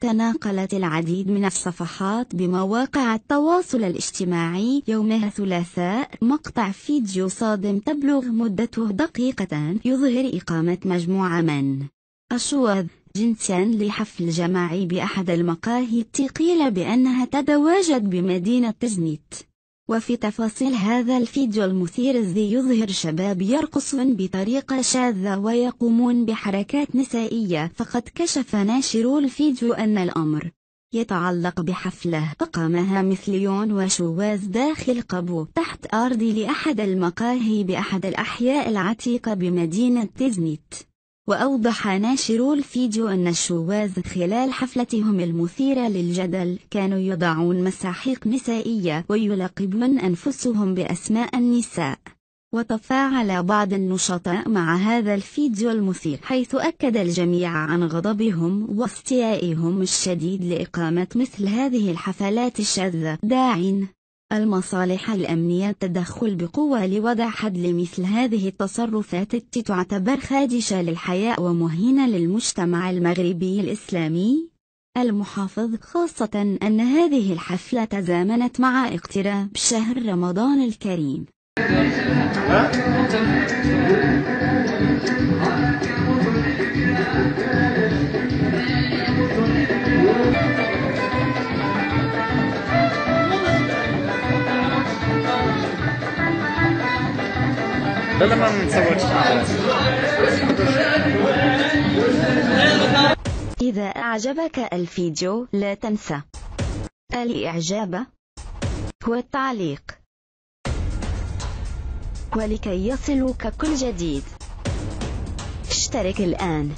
تناقلت العديد من الصفحات بمواقع التواصل الاجتماعي يوم الثلاثاء مقطع فيديو صادم تبلغ مدته دقيقة يظهر إقامة مجموعة من الشواذ جنسيا لحفل جماعي بأحد المقاهي قيل بأنها تتواجد بمدينة تزنيت. وفي تفاصيل هذا الفيديو المثير الذي يظهر شباب يرقصون بطريقة شاذة ويقومون بحركات نسائية، فقد كشف ناشرو الفيديو أن الأمر يتعلق بحفلة أقامها مثليون وشواذ داخل قبو تحت أرضي لأحد المقاهي بأحد الأحياء العتيقة بمدينة تزنيت. وأوضح ناشرو الفيديو أن الشواذ خلال حفلتهم المثيرة للجدل كانوا يضعون مساحيق نسائية ويلقبون أنفسهم بأسماء النساء. وتفاعل بعض النشطاء مع هذا الفيديو المثير، حيث أكد الجميع عن غضبهم واستيائهم الشديد لإقامة مثل هذه الحفلات الشاذة، داعٍ المصالح الأمنية التدخل بقوة لوضع حد لمثل هذه التصرفات التي تعتبر خادشة للحياء ومهينة للمجتمع المغربي الإسلامي المحافظ، خاصة أن هذه الحفلة تزامنت مع اقتراب شهر رمضان الكريم. لا ما نتصورش. إذا أعجبك الفيديو لا تنسى الإعجاب والتعليق، ولكي يصلك كل جديد اشترك الآن.